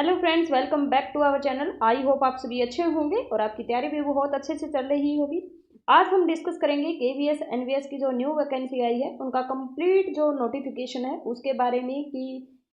Hello friends, welcome back to our channel. I hope आप सभी अच्छे होंगे और आपकी तैयारी भी बहुत अच्छे से चल रही होगी। आज हम डिस्कस करेंगे केवीएस एनवीएस की जो न्यू वैकेंसी आई है उनका कंप्लीट जो नोटिफिकेशन है उसके बारे में कि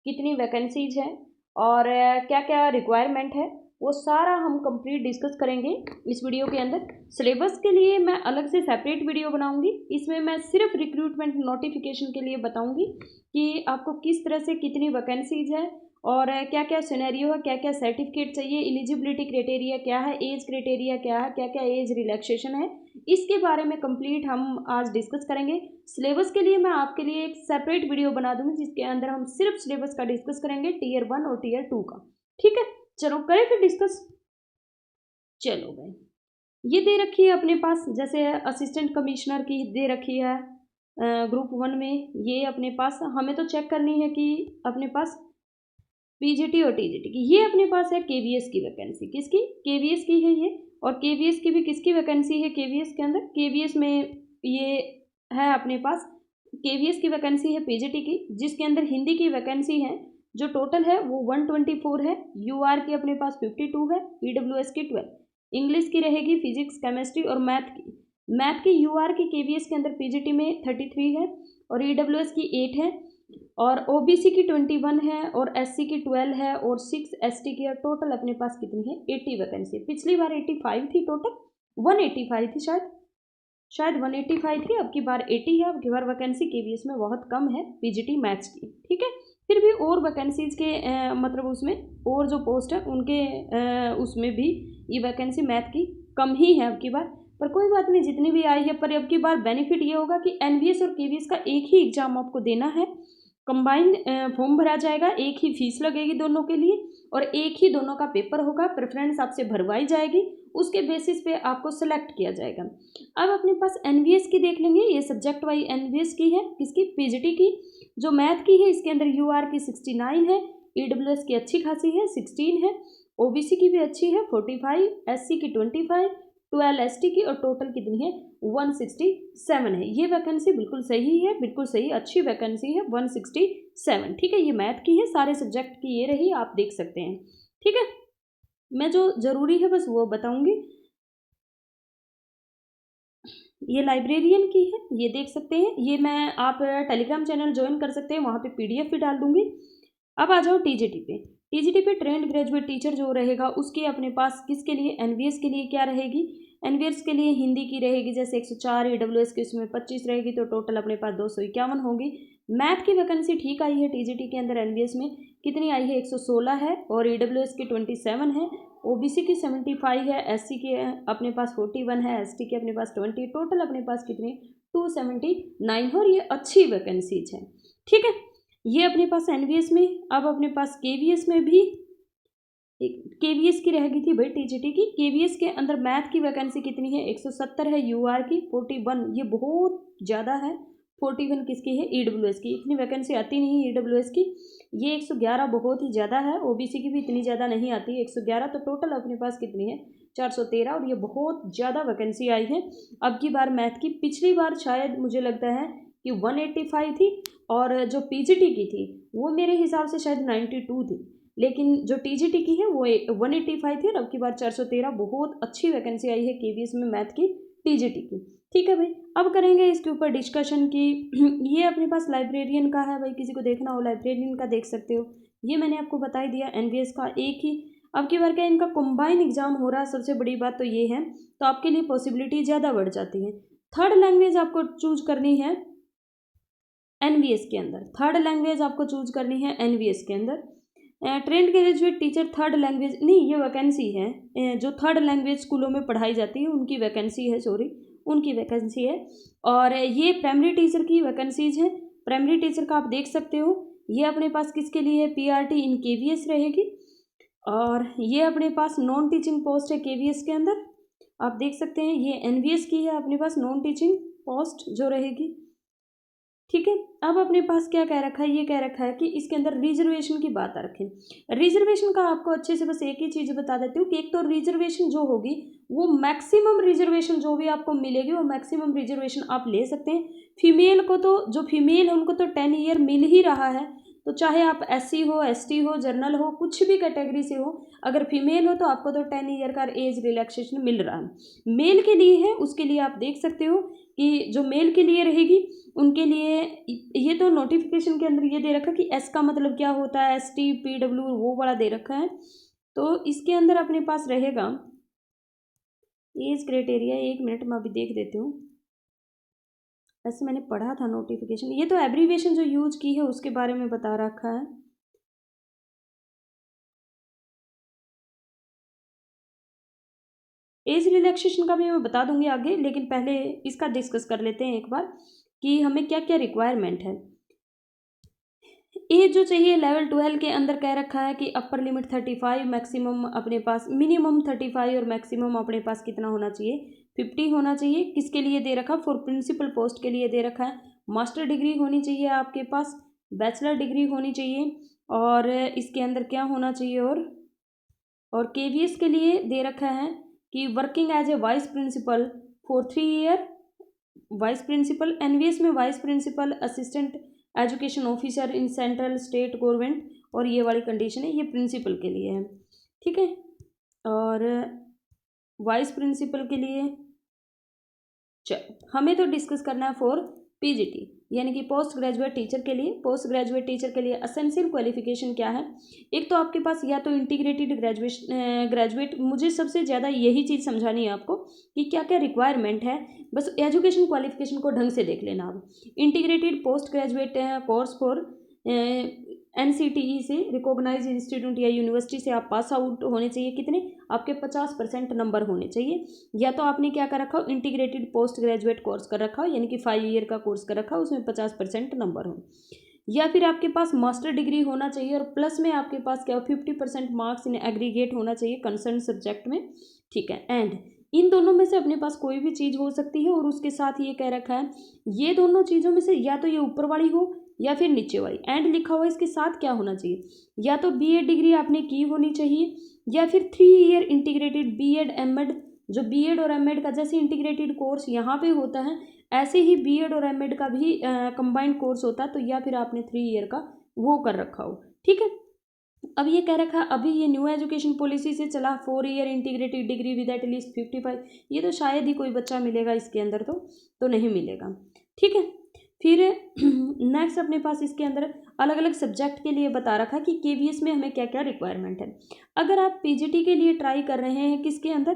कितनी वैकेंसीज हैं और क्या क्या रिक्वायरमेंट है, वो सारा हम कंप्लीट डिस्कस करेंगे इस वीडियो के अंदर। सिलेबस के लिए मैं अलग से सेपरेट वीडियो बनाऊंगी। इसमें मैं सिर्फ रिक्रूटमेंट नोटिफिकेशन के लिए बताऊंगी कि आपको किस तरह से कितनी वैकेंसीज है और क्या क्या सिनेरियो है, क्या क्या सर्टिफिकेट चाहिए, एलिजिबिलिटी क्राइटेरिया क्या है, एज क्राइटेरिया क्या है, क्या क्या एज रिलैक्सेशन है, इसके बारे में कंप्लीट हम आज डिस्कस करेंगे। सिलेबस के लिए मैं आपके लिए एक सेपरेट वीडियो बना दूंगी जिसके अंदर हम सिर्फ सिलेबस का डिस्कस करेंगे, टीयर 1 और टीयर 2 का। ठीक है, चलो करें फिर डिस्कस। चलो भाई, ये दे रखी है अपने पास, जैसे असिस्टेंट कमिश्नर की दे रखी है ग्रुप 1 में। ये अपने पास हमें तो चेक करनी है कि अपने पास पीजीटी और टीजीटी की। ये अपने पास है केवीएस की वैकेंसी। किसकी? केवीएस की है ये। और केवीएस की भी किसकी वैकेंसी है? केवीएस के अंदर, केवीएस में ये है अपने पास, केवीएस की वैकेंसी है पीजीटी की, जिसके अंदर हिंदी की वैकेंसी है जो टोटल है वो 124 है। यूआर की अपने पास 52 है, ईडब्ल्यूएस की 12, इंग्लिश की रहेगी, फिजिक्स केमिस्ट्री और मैथ की यूआर की केवीएस के अंदर पीजीटी में 33 है और ईडब्ल्यूएस की 8 है और ओबीसी की 21 है और एससी की 12 है और 6 एसटी की है। टोटल अपने पास कितनी है? 80 वैकेंसी। पिछली बार 85 थी, टोटल 185 थी, शायद 185 थी, अब की बार 80 है। अब की बार वैकेंसी केवीएस में बहुत कम है पीजीटी मैथ्स की। ठीक है, फिर भी और वैकेंसीज के मतलब उसमें और जो पोस्ट है उनके उसमें भी ये वैकेंसी मैथ की कम ही है अब की बार, पर कोई बात नहीं, जितनी भी आई है। पर अब की बार बेनिफिट ये होगा कि एनवीएस और केवीएस का एक ही एग्जाम आपको देना है, कंबाइंड फॉर्म भरा जाएगा, एक ही फीस लगेगी दोनों के लिए और एक ही दोनों का पेपर होगा, प्रेफरेंस आपसे भरवाई जाएगी, उसके बेसिस पे आपको सेलेक्ट किया जाएगा। अब अपने पास एनवीएस की देख लेंगे, ये सब्जेक्ट वाइज एनवीएस की है, किसकी? पीजीटी की। जो मैथ की है इसके अंदर यूआर की 69 है, ईडब्ल्यूएस की अच्छी खासी है 16 है, ओबीसी की भी अच्छी है 45, एससी की 25, 12 एसटी की और टोटल कितनी है? 167 है। ये वैकेंसी बिल्कुल सही है, बिल्कुल सही, अच्छी वैकेंसी है 167। ठीक है, ये मैथ की है, सारे सब्जेक्ट की ये रही, आप देख सकते हैं। ठीक है, मैं जो जरूरी है बस वो बताऊंगी। ये लाइब्रेरियन की है, ये देख सकते हैं, ये मैं आप टेलीग्राम चैनल ज्वाइन कर सकते हैं, वहाँ पे पीडीएफ भी डाल दूंगी। अब आ जाओ टीजीटी पे। टीजीटी पे ट्रेंड ग्रेजुएट टीचर जो रहेगा उसके अपने पास किसके लिए? एनवीएस के लिए क्या रहेगी? एनवीएस के लिए हिंदी की रहेगी जैसे 104, ईडब्ल्यूएस की उसमें 25 रहेगी, तो टोटल अपने पास 251 होगी। मैथ की वैकेंसी ठीक आई है टीजीटी के अंदर, एनवीएस में कितनी आई है? 116 है और ईडब्ल्यूएस की 27 है, ओबीसी की 75 है, एससी की अपने पास 41 है, एसटी की अपने पास 20, टोटल अपने पास कितनी? 279 है और ये अच्छी वैकेंसीज है। ठीक है, ये अपने पास एनवीएस में। अब अपने पास केवीएस में भी केवीएस की रहेगी थी भाई टीजीटी की। केवीएस के अंदर मैथ की वैकेंसी कितनी है? 170 है यूआर की, 41 ये बहुत ज़्यादा है, 41 किसकी है? ईडब्ल्यूएस की। इतनी वैकेंसी आती नहीं ईडब्ल्यूएस की, ये 111 बहुत ही ज़्यादा है। ओबीसी की भी इतनी ज़्यादा नहीं आती 111, तो टोटल अपने पास कितनी है? 413 और ये बहुत ज़्यादा वैकेंसी आई है अब की बार मैथ की। पिछली बार शायद मुझे लगता है कि 185 थी और जो पीजीटी की थी वो मेरे हिसाब से शायद 92 थी, लेकिन जो टीजीटी की है वो 185 थी और अब की बार 413। बहुत अच्छी वैकेंसी आई है केवीएस में मैथ की, टीजीटी की। ठीक है भाई, अब करेंगे इसके ऊपर डिस्कशन की। ये अपने पास लाइब्रेरियन का है भाई, किसी को देखना हो लाइब्रेरियन का देख सकते हो, ये मैंने आपको बता ही दिया। एनवीएस का एक ही अब की बार क्या इनका कंबाइन एग्जाम हो रहा है, सबसे बड़ी बात तो ये है, तो आपके लिए पॉसिबिलिटी ज़्यादा बढ़ जाती है। थर्ड लैंग्वेज आपको चूज करनी है एनवीएस के अंदर, थर्ड लैंग्वेज आपको चूज करनी है एनवीएस के अंदर। Trained graduate teacher third language नहीं, ये वैकेंसी है जो थर्ड लैंग्वेज स्कूलों में पढ़ाई जाती है उनकी वैकेंसी है, सॉरी उनकी वैकेंसी है। और ये प्राइमरी टीचर की वैकेंसीज हैं। प्राइमरी टीचर का आप देख सकते हो, ये अपने पास किसके लिए है? पीआरटी इन केवीएस रहेगी। और ये अपने पास नॉन टीचिंग पोस्ट है केवीएस के अंदर, आप देख सकते हैं। ये एनवीएस की है अपने पास नॉन टीचिंग पोस्ट जो रहेगी। ठीक है, अब अपने पास क्या कह रखा है? ये कह रखा है कि इसके अंदर रिजर्वेशन की बात आ रखी है। रिजर्वेशन का आपको अच्छे से बस एक ही चीज़ बता देती हूँ कि एक तो रिजर्वेशन जो होगी वो मैक्सिमम रिजर्वेशन जो भी आपको मिलेगी वो मैक्सिमम रिजर्वेशन आप ले सकते हैं। फीमेल को तो, जो फीमेल है उनको तो 10 ईयर मिल ही रहा है, तो चाहे आप SC हो, ST हो, जर्नल हो, कुछ भी कैटेगरी से हो, अगर फीमेल हो तो आपको तो 10 ईयर का एज रिलैक्सेशन मिल रहा है। मेल के लिए है, उसके लिए आप देख सकते हो कि जो मेल के लिए रहेगी उनके लिए ये तो नोटिफिकेशन के अंदर ये दे रखा कि S का मतलब क्या होता है, ST PW वो बड़ा दे रखा है। तो इसके अंदर अपने पास रहेगा एज क्राइटेरिया, 1 मिनट मैं अभी देख देती हूँ। ऐसे मैंने पढ़ा था नोटिफिकेशन, ये तो एब्रीविएशन जो यूज की है उसके बारे में बता रखा है। एज रिलैक्सेशन का भी मैं बता दूंगी आगे, लेकिन पहले इसका डिस्कस कर लेते हैं एक बार कि हमें क्या क्या रिक्वायरमेंट है। एज जो चाहिए लेवल 12 के अंदर कह रखा है कि अपर लिमिट 35, मैक्सिमम अपने पास मिनिमम 35 और मैक्सिमम अपने पास कितना होना चाहिए, 50 होना चाहिए। किसके लिए दे रखा, फॉर प्रिंसिपल पोस्ट के लिए दे रखा है। मास्टर डिग्री होनी चाहिए आपके पास, बैचलर डिग्री होनी चाहिए, और इसके अंदर क्या होना चाहिए, और KVS के लिए दे रखा है कि working as a vice principal for 3 year, vice principal. NVS में vice principal, assistant education officer in central state government, और ये वाली कंडीशन है, ये प्रिंसिपल के लिए है, ठीक है। और वाइस प्रिंसिपल के लिए हमें तो डिस्कस करना है फॉर PGT, यानी कि पोस्ट ग्रेजुएट टीचर के लिए। पोस्ट ग्रेजुएट टीचर के लिए असेंशियल क्वालिफिकेशन क्या है, एक तो आपके पास या तो इंटीग्रेटेड ग्रेजुएट, मुझे सबसे ज़्यादा यही चीज़ समझानी है आपको कि क्या क्या रिक्वायरमेंट है, बस एजुकेशन क्वालिफिकेशन को ढंग से देख लेना आप। Integrated post graduate course for NCTE से, रिकॉग्नाइज इंस्टीट्यूट या यूनिवर्सिटी से आप पास आउट होने चाहिए, कितने आपके 50% नंबर होने चाहिए। या तो आपने क्या कर रखा हो, इंटीग्रेटेड पोस्ट ग्रेजुएट कोर्स कर रखा हो, यानी कि 5 ईयर का कोर्स कर रखा हो, उसमें 50% नंबर हो। या फिर आपके पास मास्टर डिग्री होना चाहिए, और प्लस में आपके पास क्या हो, 50% मार्क्स इन एग्रीगेट होना चाहिए कंसर्न सब्जेक्ट में, ठीक है। एंड इन दोनों में से अपने पास कोई भी चीज़ हो सकती है, और उसके साथ ये कह रखा है ये दोनों चीज़ों में से या तो ये ऊपर वाली हो या फिर नीचे वाली। एंड लिखा हुआ है, इसके साथ क्या होना चाहिए, या तो BA डिग्री आपने की होनी चाहिए, या फिर 3 ईयर इंटीग्रेटेड B.Ed M.Ed, जो B.Ed और M.Ed का जैसे इंटीग्रेटेड कोर्स यहाँ पे होता है, ऐसे ही B.Ed और M.Ed का भी कंबाइंड कोर्स होता है, तो या फिर आपने 3 ईयर का वो कर रखा हो, ठीक है। अब ये कह रखा, अभी ये न्यू एजुकेशन पॉलिसी से चला 4 year integrated degree with at least 55, ये तो शायद ही कोई बच्चा मिलेगा इसके अंदर, तो नहीं मिलेगा, ठीक है। फिर नेक्स्ट अपने पास इसके अंदर अलग अलग सब्जेक्ट के लिए बता रखा कि KVS में हमें क्या क्या रिक्वायरमेंट है। अगर आप PGT के लिए ट्राई कर रहे हैं, किसके अंदर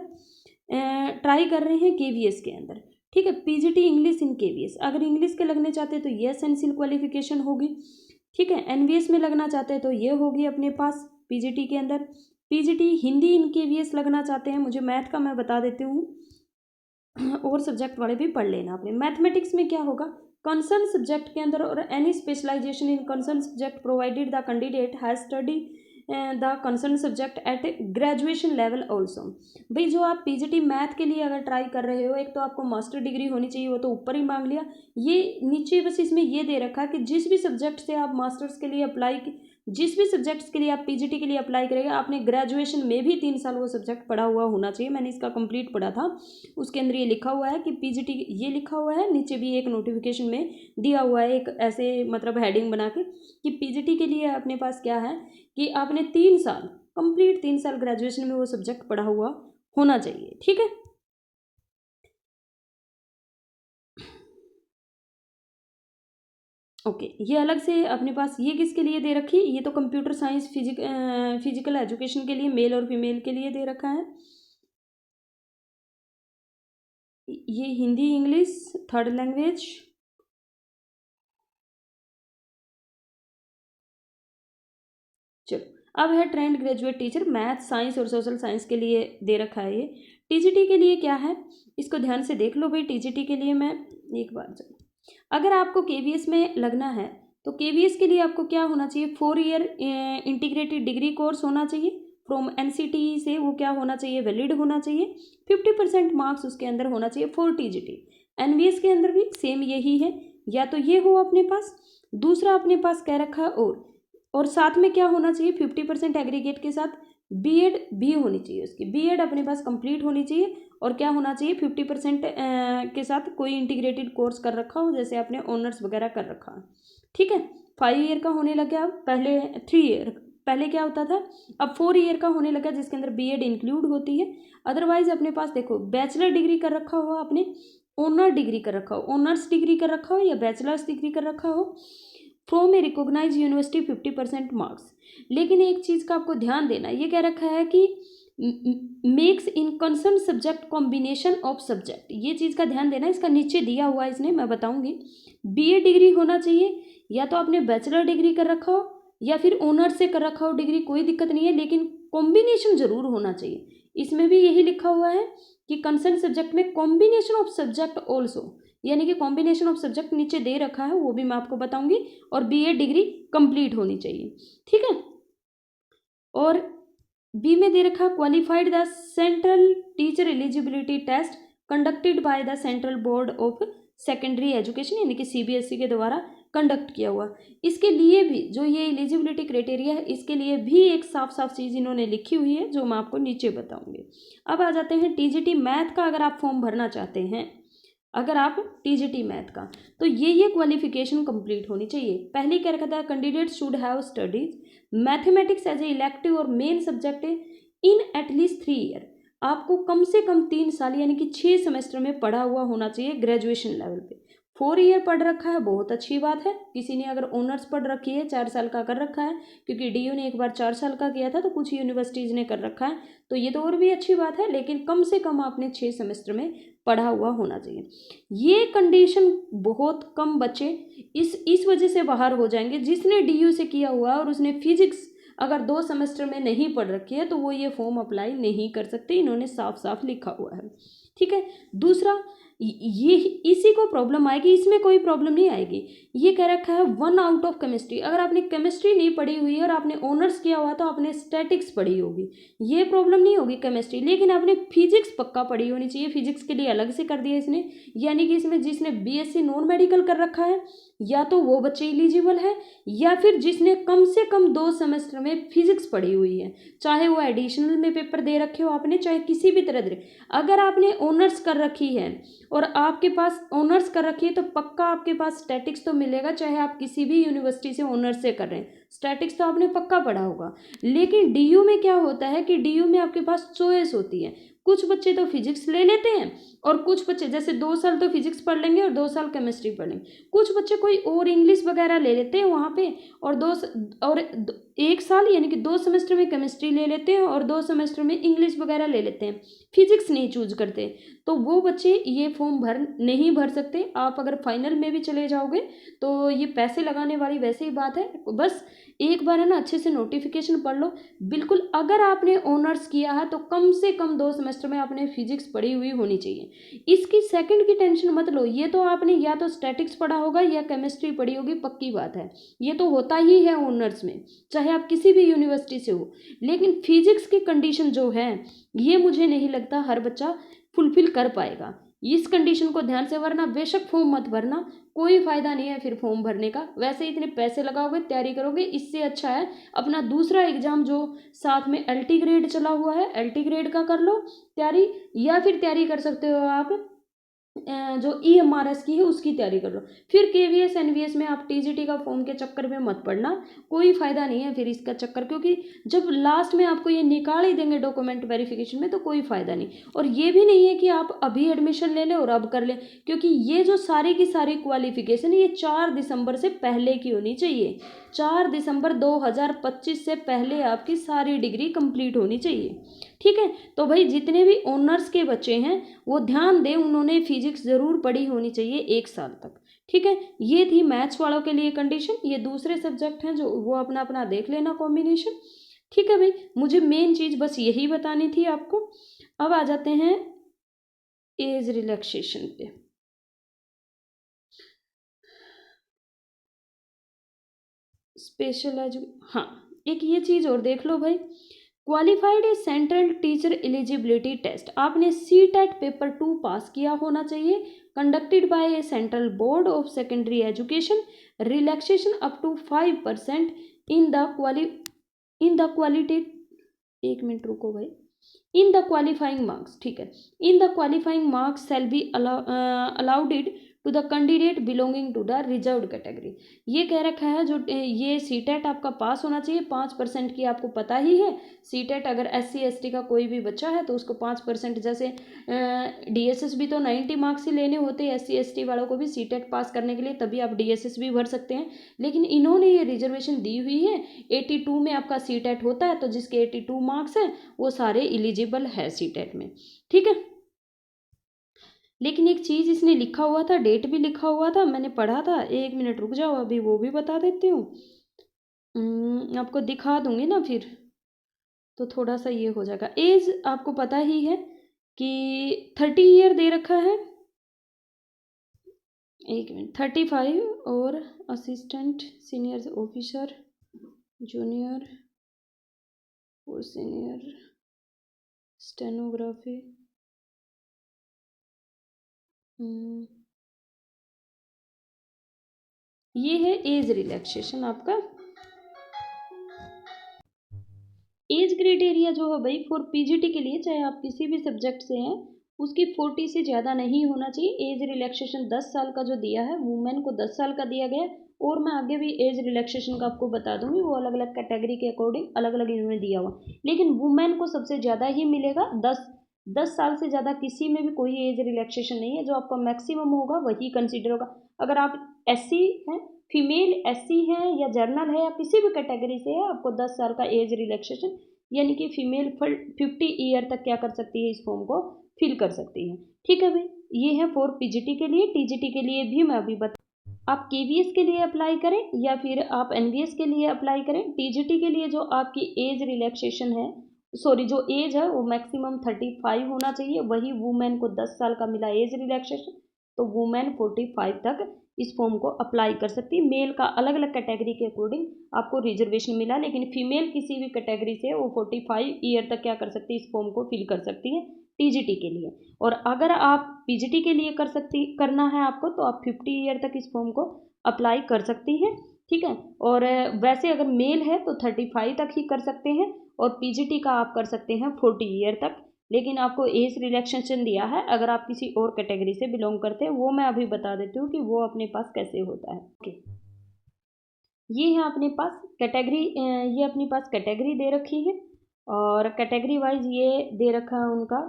ट्राई कर रहे हैं, KVS के अंदर, ठीक है। PGT इंग्लिश इन KVS, अगर इंग्लिश के लगने चाहते हैं तो ये एसेंशियल क्वालिफिकेशन होगी, ठीक है। NVS में लगना चाहते हैं तो ये होगी अपने पास PGT के अंदर। PGT हिंदी इन KVS लगना चाहते हैं, मुझे मैथ का मैं बता देती हूँ, और सब्जेक्ट वाले भी पढ़ लेना आपने। मैथमेटिक्स में क्या होगा, कंसर्न सब्जेक्ट के अंदर, और any specialization in concern subject provided the candidate has study the concern subject at graduation level also. भाई जो आप PGT मैथ के लिए अगर ट्राई कर रहे हो, एक तो आपको मास्टर डिग्री होनी चाहिए, वो तो ऊपर ही मांग लिया, ये नीचे बस इसमें ये दे रखा है कि जिस भी सब्जेक्ट से आप मास्टर्स के लिए अप्लाई, जिस भी सब्जेक्ट्स के लिए आप PGT के लिए अप्लाई करेंगे, आपने ग्रेजुएशन में भी 3 साल वो सब्जेक्ट पढ़ा हुआ होना चाहिए। मैंने इसका कंप्लीट पढ़ा था, उसके अंदर ये लिखा हुआ है कि PGT, ये लिखा हुआ है, नीचे भी एक नोटिफिकेशन में दिया हुआ है एक ऐसे मतलब हेडिंग बना के कि PGT के लिए अपने पास क्या है कि आपने 3 साल कंप्लीट 3 साल ग्रेजुएशन में वो सब्जेक्ट पढ़ा हुआ होना चाहिए, ठीक है। ओके, ये अलग से अपने पास ये किसके लिए दे रखी है, ये तो कंप्यूटर साइंस फिजिकल एजुकेशन के लिए मेल और फीमेल के लिए दे रखा है। ये हिंदी इंग्लिश थर्ड लैंग्वेज, चलो अब है trained graduate teacher math science और सोशल साइंस के लिए दे रखा है। ये TGT के लिए क्या है, इसको ध्यान से देख लो भाई। TGT के लिए मैं एक बार, चलो अगर आपको KVS में लगना है तो KVS के लिए आपको क्या होना चाहिए, 4 ईयर इंटीग्रेटेड डिग्री कोर्स होना चाहिए फ्रॉम NCTE से, वो क्या होना चाहिए, वैलिड होना चाहिए, 50% मार्क्स उसके अंदर होना चाहिए फॉर TGT। NVS के अंदर भी सेम यही है, या तो ये हो अपने पास, दूसरा अपने पास कह रखा है और साथ में क्या होना चाहिए, 50% एग्रीगेट के साथ B.Ed भी होनी चाहिए, उसकी B.Ed अपने पास कंप्लीट होनी चाहिए, और क्या होना चाहिए, 50% के साथ कोई इंटीग्रेटेड कोर्स कर रखा हो, जैसे आपने ऑनर्स वगैरह कर रखा है, ठीक है। 5 ईयर का होने लगा, अब पहले 3 ईयर, पहले क्या होता था, अब 4 ईयर का होने लगा जिसके अंदर बीएड इंक्लूड होती है। अदरवाइज अपने पास देखो बैचलर डिग्री कर रखा हो आपने, ऑनर डिग्री कर रखा हो, ऑनर्स डिग्री कर रखा हो या बैचलर्स डिग्री कर रखा हो, from a recognise university 50% marks. लेकिन एक चीज़ का आपको ध्यान देना, ये कह रखा है कि makes in concern subject combination of subject, ये चीज़ का ध्यान देना, इसका नीचे दिया हुआ है इसने, मैं बताऊंगी। बीए डिग्री होना चाहिए, या तो आपने बैचलर डिग्री कर रखा हो या फिर ऑनर्स से कर रखा हो डिग्री, कोई दिक्कत नहीं है, लेकिन कॉम्बिनेशन जरूर होना चाहिए। इसमें भी यही लिखा हुआ है कि कंसर्न सब्जेक्ट में कॉम्बिनेशन ऑफ सब्जेक्ट ऑल्सो, यानी कि कॉम्बिनेशन ऑफ सब्जेक्ट नीचे दे रखा है, वो भी मैं आपको बताऊंगी। और बीए डिग्री कंप्लीट होनी चाहिए, ठीक है। और बी में दे रखा qualified the central teacher eligibility test conducted by the central board of secondary education, यानी कि सीबीएसई के द्वारा कंडक्ट किया हुआ। इसके लिए भी जो ये एलिजिबिलिटी क्राइटेरिया है, इसके लिए भी एक साफ साफ चीज़ इन्होंने लिखी हुई है, जो मैं आपको नीचे बताऊंगी। अब आ जाते हैं टीजीटी मैथ का, अगर आप फॉर्म भरना चाहते हैं, अगर आप टीजीटी मैथ का, तो ये क्वालिफिकेशन कंप्लीट होनी चाहिए। पहले क्या रखा था, candidate should have studies mathematics as a elective और main subject in at least 3 year, आपको कम से कम 3 साल यानी कि 6 सेमेस्टर में पढ़ा हुआ होना चाहिए ग्रेजुएशन लेवल पे। 4 ईयर पढ़ रखा है, बहुत अच्छी बात है। किसी ने अगर ऑनर्स पढ़ रखी है, 4 साल का कर रखा है, क्योंकि डीयू ने एक बार 4 साल का किया था, तो कुछ यूनिवर्सिटीज़ ने कर रखा है, तो ये तो और भी अच्छी बात है। लेकिन कम से कम आपने 6 सेमेस्टर में पढ़ा हुआ होना चाहिए। ये कंडीशन बहुत कम बच्चे इस वजह से बाहर हो जाएंगे, जिसने डीयू से किया हुआ और उसने फिजिक्स अगर 2 सेमेस्टर में नहीं पढ़ रखी है, तो वो ये फॉर्म अप्लाई नहीं कर सकते, इन्होंने साफ साफ लिखा हुआ है, ठीक है। दूसरा, ये इसी को प्रॉब्लम आएगी, इसमें कोई प्रॉब्लम नहीं आएगी। ये कह रखा है 1 आउट ऑफ केमिस्ट्री, अगर आपने केमिस्ट्री नहीं पढ़ी हुई है और आपने ऑनर्स किया हुआ तो आपने स्टैटिक्स पढ़ी होगी, ये प्रॉब्लम नहीं होगी केमिस्ट्री, लेकिन आपने फिजिक्स पक्का पढ़ी होनी चाहिए। फिजिक्स के लिए अलग से कर दिया इसने, यानी कि इसमें जिसने बीएससी नॉन मेडिकल कर रखा है, या तो वो बच्चे एलिजिबल है, या फिर जिसने कम से कम 2 सेमेस्टर में फिजिक्स पढ़ी हुई है, चाहे वो एडिशनल में पेपर दे रखे हो आपने, चाहे किसी भी तरह दे। अगर आपने ऑनर्स कर रखी है और आपके पास ऑनर्स कर रखी है, तो पक्का आपके पास स्टैटिक्स तो मिलेगा, चाहे आप किसी भी यूनिवर्सिटी से ऑनर्स से कर रहे हैं, स्टैटिक्स तो आपने पक्का पढ़ा होगा। लेकिन डीयू में क्या होता है कि डीयू में आपके पास चॉइस होती है, कुछ बच्चे तो फिजिक्स ले लेते हैं और कुछ बच्चे जैसे 2 साल तो फिजिक्स पढ़ लेंगे और 2 साल केमिस्ट्री पढ़ लेंगे, कुछ बच्चे कोई और इंग्लिश वगैरह ले लेते हैं वहाँ पे, और 1 साल यानी कि 2 सेमेस्टर में केमिस्ट्री ले लेते हैं और 2 सेमेस्टर में इंग्लिश वगैरह ले लेते हैं, फिजिक्स नहीं चूज करते, तो वो बच्चे ये फॉर्म नहीं भर सकते। आप अगर फाइनल में भी चले जाओगे तो ये पैसे लगाने वाली वैसे ही बात है। बस एक बार है ना अच्छे से नोटिफिकेशन पढ़ लो बिल्कुल। अगर आपने ऑनर्स किया है तो कम से कम 2 सेमेस्टर में आपने फिजिक्स पढ़ी हुई होनी चाहिए। इसकी सेकंड की टेंशन मत लो, ये तो आपने या तो स्टैटिक्स पढ़ा होगा या केमिस्ट्री पढ़ी होगी, पक्की बात है, ये तो होता ही है ऑनर्स में, चाहे आप किसी भी यूनिवर्सिटी से हो। लेकिन फिजिक्स की कंडीशन जो है, ये मुझे नहीं लगता हर बच्चा फुलफिल कर पाएगा। इस कंडीशन को ध्यान से भरना, बेशक फॉर्म मत भरना, कोई फायदा नहीं है फिर फॉर्म भरने का, वैसे इतने पैसे लगाओगे तैयारी करोगे, इससे अच्छा है अपना दूसरा एग्जाम जो साथ में एलटी ग्रेड चला हुआ है, एलटी ग्रेड का कर लो तैयारी, या फिर तैयारी कर सकते हो आप जो ईएमआरएस की है उसकी तैयारी कर लो। फिर केवीएस एनवीएस में आप टीजीटी का फॉर्म के चक्कर में मत पड़ना, कोई फायदा नहीं है फिर इसका चक्कर, क्योंकि जब लास्ट में आपको ये निकाल ही देंगे डॉक्यूमेंट वेरिफिकेशन में, तो कोई फायदा नहीं। और ये भी नहीं है कि आप अभी एडमिशन ले लें और अब कर लें, क्योंकि ये जो सारी की सारी क्वालिफिकेशन ये 4 दिसंबर से पहले की होनी चाहिए। 4 दिसंबर 2025 से पहले आपकी सारी डिग्री कंप्लीट होनी चाहिए, ठीक है। तो भाई जितने भी ऑनर्स के बच्चे हैं वो ध्यान दें, उन्होंने फिजिक्स ज़रूर पढ़ी होनी चाहिए 1 साल तक, ठीक है। ये थी मैथ्स वालों के लिए कंडीशन। ये दूसरे सब्जेक्ट हैं जो वो अपना अपना देख लेना कॉम्बिनेशन, ठीक है भाई। मुझे मेन चीज़ बस यही बतानी थी आपको। अब आ जाते हैं एज रिलैक्सेशन पे। स्पेशल हाँ, एक ये चीज़ और देख लो भाई, qualified a central teacher eligibility test, आपने सीटेट पेपर 2 पास किया होना चाहिए, conducted by a central board of secondary education, relaxation up to 5% in the quality, 1 minute रुको भाई, इन द क्वालिफाइंग मार्क्स, ठीक है, in the qualifying marks shall be allowed to the candidate belonging to the reserved category. ये कह रखा है जो ये सीटेट आपका पास होना चाहिए 5% की, आपको पता ही है सीटेट अगर SC ST का कोई भी बच्चा है तो उसको 5%, जैसे DSS भी तो 90 मार्क्स ही लेने होते हैं SC ST वालों को भी सीटेट पास करने के लिए, तभी आप DSS भी भर सकते हैं। लेकिन इन्होंने ये रिजर्वेशन दी हुई है 82 में आपका सीटेट होता है, तो जिसके 82 मार्क्स हैं वो सारे एलिजिबल है सीटेट में, ठीक है। लेकिन एक चीज़ इसने लिखा हुआ था, डेट भी लिखा हुआ था, मैंने पढ़ा था, 1 मिनट रुक जाओ अभी वो भी बता देती हूँ। आपको दिखा दूंगी ना फिर, तो थोड़ा सा ये हो जाएगा। एज आपको पता ही है कि 30 ईयर दे रखा है, 1 मिनट, 35, और असिस्टेंट सीनियर ऑफिसर जूनियर और सीनियर स्टेनोग्राफी, ये है एज रिलैक्सेशन आपका। एज क्राइटेरिया जो है भाई फॉर PGT के लिए, चाहे आप किसी भी सब्जेक्ट से हैं, उसकी 40 से ज़्यादा नहीं होना चाहिए। एज रिलैक्सेशन 10 साल का जो दिया है, वुमेन को 10 साल का दिया गया, और मैं आगे भी एज रिलैक्सेशन का आपको बता दूंगी, वो अलग अलग कैटेगरी के अकॉर्डिंग अलग अलग इन्होंने दिया हुआ, लेकिन वुमेन को सबसे ज़्यादा ही मिलेगा। 10 साल से ज़्यादा किसी में भी कोई एज रिलैक्सेशन नहीं है, जो आपका मैक्सिमम होगा वही कंसिडर होगा। अगर आप SC हैं, फीमेल SC है या जर्नल है या किसी भी कैटेगरी से है, आपको 10 साल का एज रिलैक्सेशन, यानी कि फीमेल 50 ईयर तक क्या कर सकती है, इस फॉर्म को फिल कर सकती है, ठीक है भाई। ये है फॉर PGT के लिए। TGT के लिए भी मैं अभी बता, आप KVS के लिए अप्लाई करें या फिर आप NVS के लिए अप्लाई करें। TGT के लिए जो आपकी एज रिलैक्सेशन है, सॉरी जो एज है वो मैक्सिमम 35 होना चाहिए, वही वुमेन को 10 साल का मिला एज रिलैक्सेशन, तो वुमेन 45 तक इस फॉर्म को अप्लाई कर सकती है। मेल का अलग अलग कैटेगरी के अकॉर्डिंग आपको रिजर्वेशन मिला, लेकिन फीमेल किसी भी कैटेगरी से वो 45 ईयर तक क्या कर सकती है, इस फॉर्म को फिल कर सकती है TGT के लिए। और अगर आप PGT के लिए करना है आपको, तो आप 50 ईयर तक इस फॉर्म को अप्लाई कर सकती हैं, ठीक है। और वैसे अगर मेल है तो 35 तक ही कर सकते हैं, और PGT का आप कर सकते हैं 40 ईयर तक। लेकिन आपको एज रिलैक्सेशन दिया है अगर आप किसी और कैटेगरी से बिलोंग करते हैं, वो मैं अभी बता देती हूँ कि वो अपने पास कैसे होता है। ओके, ये है अपने पास कैटेगरी, ये अपने पास कैटेगरी दे रखी है, और कैटेगरी वाइज ये दे रखा है उनका,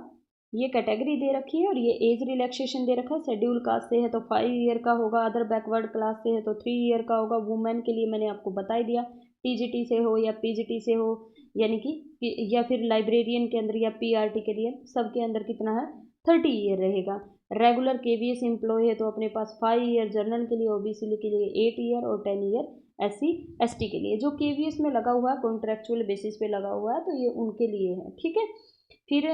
ये कैटेगरी दे रखी है, और ये एज रिलैक्सेशन दे रखा है। शेड्यूल कास्ट से है तो 5 ईयर का होगा, अदर बैकवर्ड क्लास से है तो 3 ईयर का होगा। वुमेन के लिए मैंने आपको बता ही दिया, TGT से हो या PGT से हो, यानी कि या फिर लाइब्रेरियन के अंदर या PRT के लिए, सबके अंदर कितना है, 30 ईयर रहेगा। रेगुलर KVS एम्प्लॉय है तो अपने पास 5 ईयर, जर्नल के लिए OBC के लिए 8 ईयर और 10 ईयर SC ST के लिए। जो KVS में लगा हुआ है कॉन्ट्रेक्चुअल बेसिस पे लगा हुआ है, तो ये उनके लिए है, ठीक है। फिर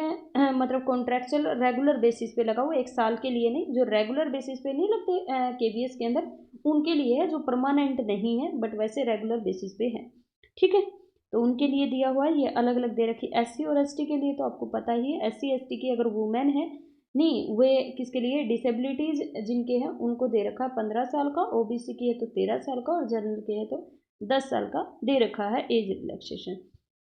मतलब कॉन्ट्रेक्चुअल रेगुलर बेसिस पे लगा हुआ, 1 साल के लिए नहीं, जो रेगुलर बेसिस पे नहीं लगते KVS के अंदर, उनके लिए है, जो परमानेंट नहीं है बट वैसे रेगुलर बेसिस पे है, ठीक है। तो उनके लिए दिया हुआ है, ये अलग अलग दे रखी। SC और ST के लिए तो आपको पता ही है, SC ST की अगर वुमेन है, नहीं वे किसके लिए, डिसेबिलिटीज जिनके हैं उनको दे रखा है 15 साल का, OBC की है तो 13 साल का, और जनरल के है तो 10 साल का दे रखा है एज रिलैक्सेशन,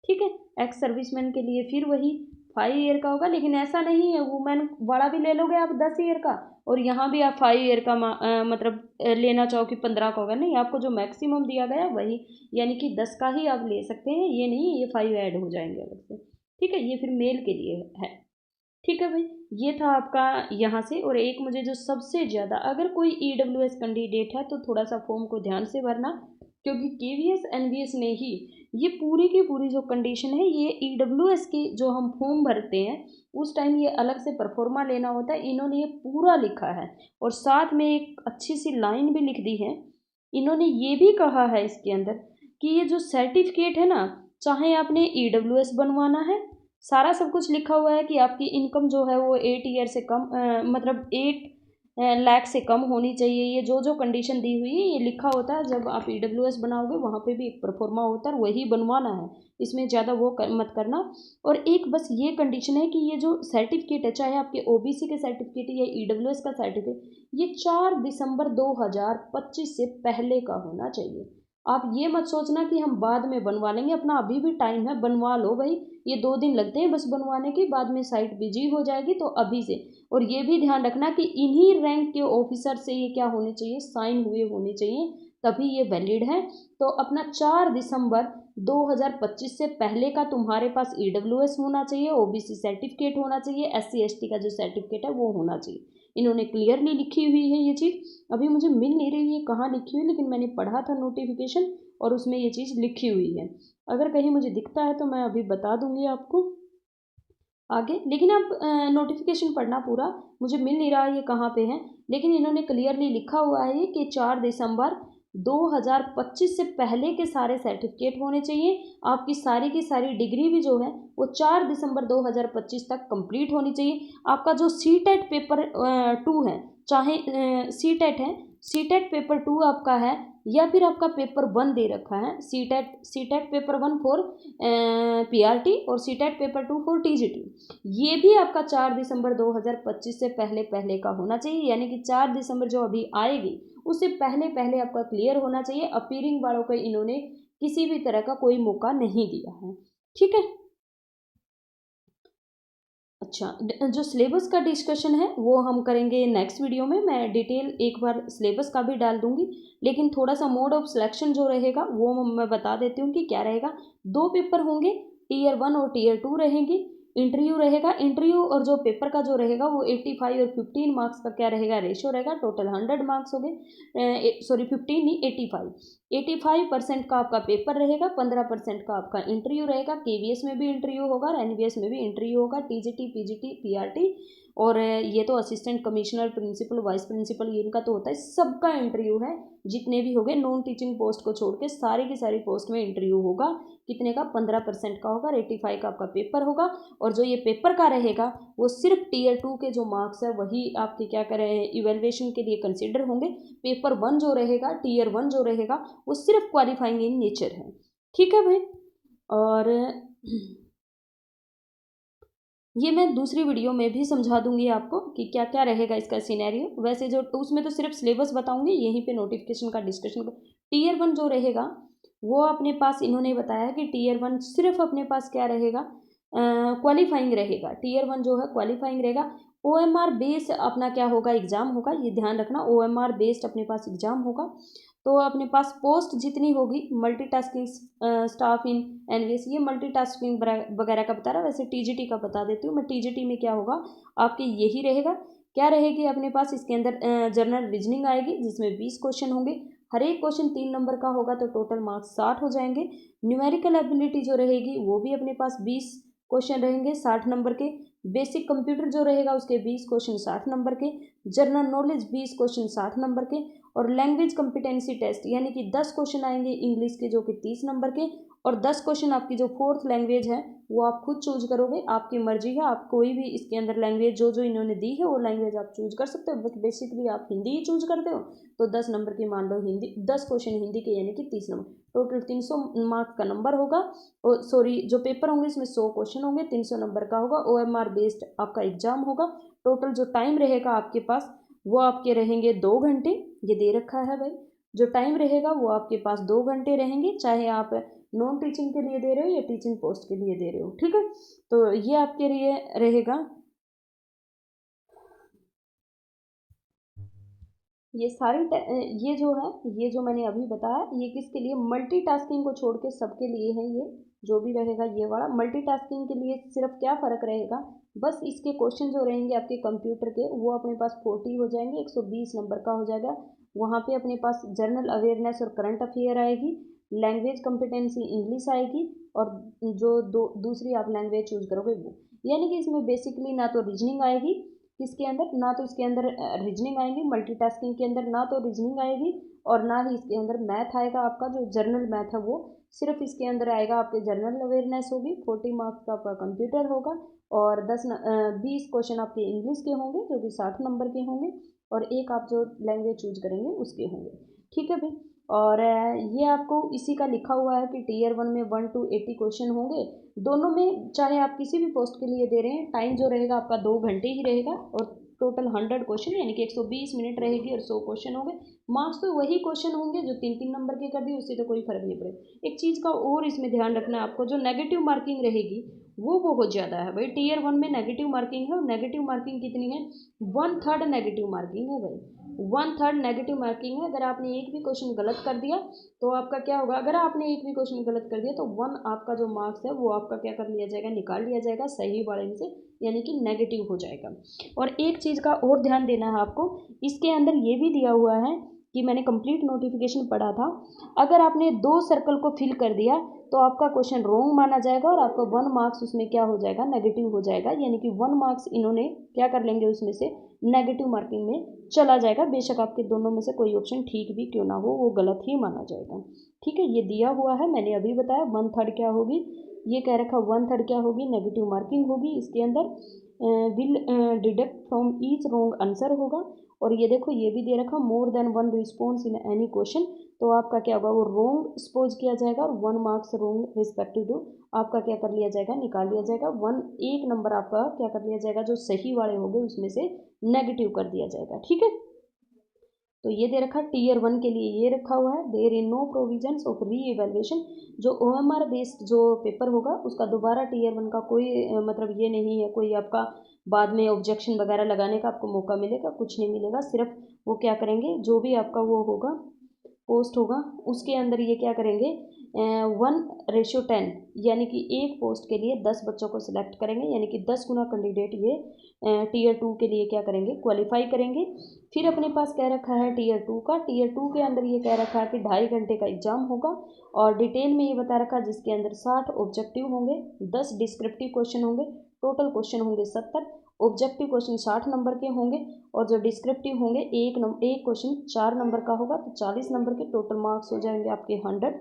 ठीक है। एक्स सर्विसमैन के लिए फिर वही 5 ईयर का होगा, लेकिन ऐसा नहीं है वुमेन वाला भी ले लोगे आप 10 ईयर का, और यहाँ भी आप 5 ईयर का मतलब लेना चाहो कि 15 का होगा, नहीं, आपको जो मैक्सिमम दिया गया वही, यानी कि 10 का ही आप ले सकते हैं, ये नहीं ये 5 ऐड हो जाएंगे अलग से, ठीक है। ये फिर मेल के लिए है, ठीक है भाई। ये था आपका यहाँ से। और एक मुझे जो सबसे ज़्यादा, अगर कोई EWS कैंडिडेट है तो थोड़ा सा फॉर्म को ध्यान से भरना, क्योंकि KVS NVS ने ही ये पूरी की पूरी जो कंडीशन है, ये EWS की जो हम फॉर्म भरते हैं उस टाइम ये अलग से परफॉर्मा लेना होता है, इन्होंने ये पूरा लिखा है। और साथ में एक अच्छी सी लाइन भी लिख दी है, इन्होंने ये भी कहा है इसके अंदर कि ये जो सर्टिफिकेट है ना, चाहे आपने EWS बनवाना है, सारा सब कुछ लिखा हुआ है कि आपकी इनकम जो है वो 8 ईयर से कम मतलब 8 लाख से कम होनी चाहिए। ये जो जो कंडीशन दी हुई है ये लिखा होता है। जब आप EWS बनाओगे वहाँ पे भी एक प्रोफार्मा होता है, वही बनवाना है, इसमें ज़्यादा वो मत करना। और एक बस ये कंडीशन है कि ये जो सर्टिफिकेट है, चाहे आपके OBC के सर्टिफिकेट या EWS का सर्टिफिकेट, ये 4 दिसंबर 2025 से पहले का होना चाहिए। आप ये मत सोचना कि हम बाद में बनवा लेंगे, अपना अभी भी टाइम है, बनवा लो भाई। ये 2 दिन लगते हैं बस बनवाने के, बाद में साइट बिजी हो जाएगी, तो अभी से। और ये भी ध्यान रखना कि इन्हीं रैंक के ऑफिसर से ये क्या होने चाहिए, साइन हुए होने चाहिए, तभी ये वैलिड है। तो अपना 4 दिसंबर 2025 से पहले का तुम्हारे पास EWS होना चाहिए, OBC सर्टिफिकेट होना चाहिए, SC ST का जो सर्टिफिकेट है वो होना चाहिए। इन्होंने क्लियरली लिखी हुई है ये चीज़। अभी मुझे मिल नहीं रही है कहाँ लिखी हुई, लेकिन मैंने पढ़ा था नोटिफिकेशन और उसमें ये चीज़ लिखी हुई है। अगर कहीं मुझे दिखता है तो मैं अभी बता दूंगी आपको आगे, लेकिन आप नोटिफिकेशन पढ़ना पूरा। मुझे मिल नहीं रहा ये कहाँ पे है, लेकिन इन्होंने क्लियरली लिखा हुआ है कि 4 दिसंबर 2025 से पहले के सारे सर्टिफिकेट होने चाहिए। आपकी सारी की सारी डिग्री भी जो है वो 4 दिसंबर 2025 तक कंप्लीट होनी चाहिए। आपका जो CTET पेपर 2 है, चाहे CTET है, CTET पेपर 2 आपका है, या फिर आपका पेपर 1 दे रखा है, CTET पेपर 1 फॉर PRT और CTET पेपर 2 फॉर TGT, ये भी आपका 4 दिसंबर 2025 से पहले पहले का होना चाहिए। यानी कि 4 दिसंबर जो अभी आएगी उससे पहले पहले आपका क्लियर होना चाहिए। अपीयरिंग वालों को इन्होंने किसी भी तरह का कोई मौका नहीं दिया है, ठीक है। अच्छा, जो सिलेबस का डिस्कशन है वो हम करेंगे नेक्स्ट वीडियो में। मैं डिटेल एक बार सिलेबस का भी डाल दूंगी, लेकिन थोड़ा सा मोड ऑफ सिलेक्शन जो रहेगा वो मैं बता देती हूँ कि क्या रहेगा। 2 पेपर होंगे, Tier 1 और Tier 2 रहेंगे। इंटरव्यू रहेगा, इंटरव्यू और जो पेपर का जो रहेगा वो 85 और 15 मार्क्स का क्या रहेगा, रेशियो रहेगा। टोटल 100 मार्क्स हो गए, सॉरी 15 नहीं 85% का आपका पेपर रहेगा, 15% का आपका इंटरव्यू रहेगा। KVS में भी इंटरव्यू होगा और NVS में भी इंटरव्यू होगा, TGT PGT PRT। और ये तो assistant commissioner, principal, vice principal, इनका तो होता है, सबका इंटरव्यू है। जितने भी हो गए नॉन टीचिंग पोस्ट को छोड़ के सारी की सारी पोस्ट में इंटरव्यू होगा। कितने का, 15% का होगा, 85 का आपका पेपर होगा। और जो ये पेपर का रहेगा वो सिर्फ Tier 2 के जो मार्क्स है वही आपके क्या करें इवेल्युएशन के लिए कंसिडर होंगे। पेपर 1 जो रहेगा, Tier 1 जो रहेगा, वो सिर्फ क्वालिफाइंग इन नेचर है, ठीक है भाई। और ये मैं दूसरी वीडियो में भी समझा दूंगी आपको कि क्या क्या रहेगा इसका सिनेरियो। वैसे जो उसमें तो सिर्फ सिलेबस बताऊंगी, यहीं पे नोटिफिकेशन का डिस्कशन। Tier 1 जो रहेगा वो अपने पास इन्होंने बताया कि Tier 1 सिर्फ अपने पास क्या रहेगा, क्वालिफाइंग रहेगा। Tier 1 जो है क्वालिफाइंग रहेगा। OMR बेस्ड अपना क्या होगा, एग्जाम होगा, ये ध्यान रखना। OMR बेस्ड अपने पास एग्जाम होगा। तो अपने पास पोस्ट जितनी होगी, मल्टीटास्किंग स्टाफ इन NVS, ये मल्टीटास्किंग वगैरह का बता रहा है। वैसे TGT का बता देती हूँ मैं। TGT में क्या होगा आपके, यही रहेगा। क्या रहेगी अपने पास इसके अंदर, जनरल रीजनिंग आएगी जिसमें 20 क्वेश्चन होंगे। हर एक क्वेश्चन 3 नंबर का होगा, तो टोटल मार्क्स 60 हो जाएंगे। न्यूमेरिकल एबिलिटी जो रहेगी वो भी अपने पास 20 क्वेश्चन रहेंगे 60 नंबर के। बेसिक कंप्यूटर जो रहेगा उसके 20 क्वेश्चन 60 नंबर के। जनरल नॉलेज 20 क्वेश्चन 60 नंबर के। और लैंग्वेज कॉम्पिटेंसी टेस्ट यानी कि 10 क्वेश्चन आएंगे इंग्लिश के, जो कि 30 नंबर के। और 10 क्वेश्चन आपकी जो 4th लैंग्वेज है वो आप खुद चूज करोगे, आपकी मर्जी है। आप कोई भी इसके अंदर लैंग्वेज जो जो इन्होंने दी है वो लैंग्वेज आप चूज कर सकते हो। बेसिकली आप हिंदी ही चूज करते हो, तो 10 नंबर की मान लो हिंदी, 10 क्वेश्चन हिंदी के यानी कि 30 नंबर। टोटल 300 मार्क्स का नंबर होगा। और सॉरी, जो पेपर होंगे इसमें 100 क्वेश्चन होंगे, 300 नंबर का होगा। OMR बेस्ड आपका एग्जाम होगा। टोटल जो टाइम रहेगा आपके पास वो आपके रहेंगे 2 घंटे, ये दे रखा है भाई। जो टाइम रहेगा वो आपके पास 2 घंटे रहेंगे, चाहे आप नॉन टीचिंग के लिए दे रहे हो या टीचिंग पोस्ट के लिए दे रहे हो, ठीक है। तो ये आपके लिए रहेगा। ये सारी ये जो है, ये जो मैंने अभी बताया, ये किसके लिए, मल्टीटास्किंग को छोड़ के सबके लिए है। ये जो भी रहेगा ये वाला मल्टीटास्किंग के लिए सिर्फ क्या फ़र्क रहेगा, बस इसके क्वेश्चन जो रहेंगे आपके कंप्यूटर के वो अपने पास 40 हो जाएंगे, 120 नंबर का हो जाएगा। वहाँ पे अपने पास जनरल अवेयरनेस और करंट अफेयर आएगी, लैंग्वेज कॉम्पिटेंसी इंग्लिश आएगी, और जो दूसरी आप लैंग्वेज चूज करोगे वो। यानी कि इसमें बेसिकली ना तो रीजनिंग आएगी इसके अंदर, ना तो इसके अंदर रीजनिंग आएंगी मल्टीटास्किंग के अंदर, ना तो रीजनिंग आएगी और ना ही इसके अंदर मैथ आएगा। आपका जो जनरल मैथ है वो सिर्फ इसके अंदर आएगा। आपके जनरल अवेयरनेस होगी, 40 मार्क्स का आपका कंप्यूटर होगा, और 20 क्वेश्चन आपके इंग्लिश के होंगे जो कि 60 नंबर के होंगे, और एक आप जो लैंग्वेज चूज करेंगे उसके होंगे, ठीक है भाई। और ये आपको इसी का लिखा हुआ है कि Tier 1 में 1 to 80 क्वेश्चन होंगे। दोनों में चाहे आप किसी भी पोस्ट के लिए दे रहे हैं, टाइम जो रहेगा आपका 2 घंटे ही रहेगा। और टोटल 100 क्वेश्चन यानी कि 120 मिनट रहेगी और 100 क्वेश्चन होंगे। मार्क्स तो वही क्वेश्चन होंगे जो 3-3 नंबर के कर दिए, उससे तो कोई फर्क नहीं पड़ेगा। एक चीज़ का और इसमें ध्यान रखना है आपको, जो नेगेटिव मार्किंग रहेगी वो बहुत ज़्यादा है भाई। टीयर 1 में नेगेटिव मार्किंग है, और नेगेटिव मार्किंग कितनी है, 1/3 नेगेटिव मार्किंग है भाई, 1/3 नेगेटिव मार्किंग है। अगर आपने एक भी क्वेश्चन गलत कर दिया तो आपका क्या होगा, अगर आपने एक भी क्वेश्चन गलत कर दिया तो 1 आपका जो मार्क्स है वो आपका क्या कर लिया जाएगा, निकाल लिया जाएगा सही वाले में से, यानी कि नेगेटिव हो जाएगा। और एक चीज़ का और ध्यान देना है आपको, इसके अंदर ये भी दिया हुआ है कि मैंने कंप्लीट नोटिफिकेशन पढ़ा था, अगर आपने 2 सर्कल को फिल कर दिया तो आपका क्वेश्चन रॉन्ग माना जाएगा और आपका 1 मार्क्स उसमें क्या हो जाएगा, नेगेटिव हो जाएगा, यानी कि 1 मार्क्स इन्होंने क्या कर लेंगे उसमें से नेगेटिव मार्किंग में चला जाएगा। बेशक आपके दोनों में से कोई ऑप्शन ठीक भी क्यों ना हो, वो गलत ही माना जाएगा। ठीक है, ये दिया हुआ है, मैंने अभी बताया 1/3 क्या होगी, ये कह रखा 1/3 क्या होगी, नेगेटिव मार्किंग होगी। इसके अंदर will deduct from each wrong answer होगा। और ये देखो ये भी दे रखा more than 1 response in any question, तो आपका क्या होगा, वो रॉन्ग सपोज किया जाएगा और 1 मार्क्स रॉन्ग रिस्पेक्टिव टू आपका क्या कर लिया जाएगा, निकाल लिया जाएगा। 1 नंबर आपका क्या कर लिया जाएगा, जो सही वाले होंगे उसमें से नेगेटिव कर दिया जाएगा। ठीक है, तो ये दे रखा टीयर 1 के लिए ये रखा हुआ है, there in no provisions of reevaluation, जो OMR बेस्ड जो पेपर होगा उसका दोबारा टीयर 1 का कोई मतलब ये नहीं है, कोई आपका बाद में ऑब्जेक्शन वगैरह लगाने का आपको मौका मिलेगा, कुछ नहीं मिलेगा। सिर्फ वो क्या करेंगे, जो भी आपका वो होगा पोस्ट होगा उसके अंदर ये क्या करेंगे, 1:10, यानी कि एक पोस्ट के लिए 10 बच्चों को सिलेक्ट करेंगे, यानी कि 10 गुना कैंडिडेट ये टीयर 2 के लिए क्या करेंगे, क्वालिफाई करेंगे। फिर अपने पास कह रखा है टीयर 2 का, टीयर 2 के अंदर ये कह रखा है कि 2.5 घंटे का एग्जाम होगा, और डिटेल में ये बता रखा है जिसके अंदर 60 ऑब्जेक्टिव होंगे, 10 डिस्क्रिप्टिव क्वेश्चन होंगे, टोटल क्वेश्चन होंगे 70। ऑब्जेक्टिव क्वेश्चन 60 नंबर के होंगे, और जो डिस्क्रिप्टिव होंगे एक क्वेश्चन 4 नंबर का होगा, तो 40 नंबर के टोटल मार्क्स हो जाएंगे आपके 100।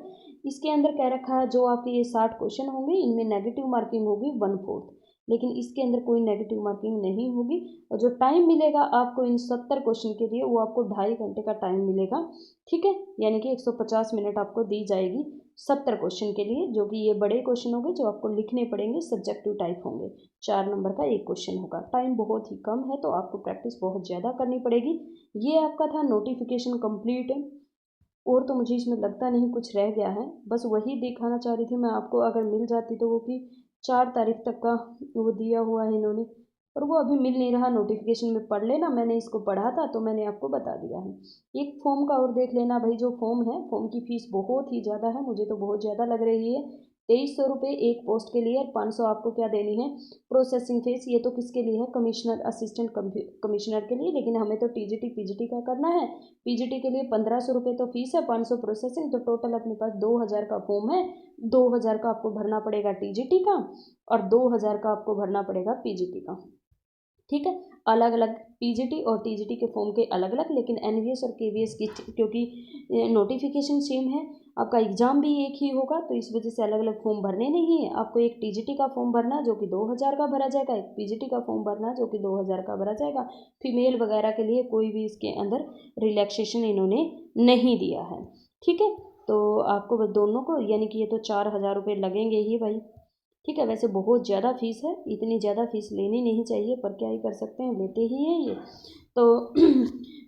इसके अंदर कह रखा है जो आपके ये 60 क्वेश्चन होंगे इनमें नेगेटिव मार्किंग होगी 1/4, लेकिन इसके अंदर कोई नेगेटिव मार्किंग नहीं होगी। और जो टाइम मिलेगा आपको इन 70 क्वेश्चन के लिए, वो आपको 2.5 घंटे का टाइम मिलेगा। ठीक है, यानी कि 150 मिनट आपको दी जाएगी 70 क्वेश्चन के लिए, जो कि ये बड़े क्वेश्चन होंगे जो आपको लिखने पड़ेंगे, सब्जेक्टिव टाइप होंगे। 4 नंबर का एक क्वेश्चन होगा, टाइम बहुत ही कम है तो आपको प्रैक्टिस बहुत ज़्यादा करनी पड़ेगी। ये आपका था नोटिफिकेशन कंप्लीट है, और तो मुझे इसमें लगता नहीं कुछ रह गया है, बस वही दिखाना चाह रही थी मैं आपको, अगर मिल जाती तो वो कि 4 तारीख तक का वो दिया हुआ है इन्होंने, और वो अभी मिल नहीं रहा। नोटिफिकेशन में पढ़ लेना, मैंने इसको पढ़ा था तो मैंने आपको बता दिया है। एक फॉर्म का और देख लेना भाई, जो फॉर्म है फॉर्म की फ़ीस बहुत ही ज़्यादा है, मुझे तो बहुत ज़्यादा लग रही है। 2300 रुपये एक पोस्ट के लिए, और 500 आपको क्या देनी है, प्रोसेसिंग फीस। ये तो किसके लिए है, कमिश्नर असिस्टेंट कमिश्नर के लिए, लेकिन हमें तो TGT PGT का करना है। PGT के लिए 1500 रुपये तो फीस है, 500 प्रोसेसिंग, तो टोटल अपने पास 2000 का फॉर्म है। 2000 का आपको भरना पड़ेगा TGT का, और 2000 का आपको भरना पड़ेगा PGT का। ठीक है, अलग अलग PGT और TGT के फॉर्म के अलग अलग, लेकिन NVS और KVS की क्योंकि नोटिफिकेशन सेम है, आपका एग्ज़ाम भी एक ही होगा, तो इस वजह से अलग अलग फॉर्म भरने नहीं है। आपको एक TGT का फॉर्म भरना जो कि 2000 का भरा जाएगा, एक PGT का फॉर्म भरना जो कि 2000 का भरा जाएगा। फीमेल वगैरह के लिए कोई भी इसके अंदर रिलैक्सेशन इन्होंने नहीं दिया है। ठीक है, तो आपको बस दोनों को, यानी कि ये तो 4000 रुपये लगेंगे ही भाई। ठीक है, वैसे बहुत ज़्यादा फीस है, इतनी ज़्यादा फीस लेनी नहीं चाहिए, पर क्या ही कर सकते हैं, लेते ही हैं ये तो।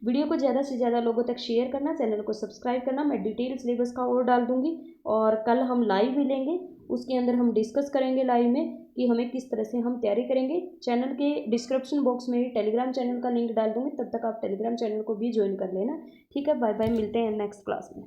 वीडियो को ज़्यादा से ज़्यादा लोगों तक शेयर करना, चैनल को सब्सक्राइब करना। मैं डिटेल सिलेबस का और डाल दूँगी, और कल हम लाइव भी लेंगे, उसके अंदर हम डिस्कस करेंगे लाइव में कि हमें किस तरह से हम तैयारी करेंगे। चैनल के डिस्क्रिप्शन बॉक्स में टेलीग्राम चैनल का लिंक डाल दूँगी, तब तक आप टेलीग्राम चैनल को भी ज्वाइन कर लेना। ठीक है, बाय बाय, मिलते हैं नेक्स्ट क्लास में।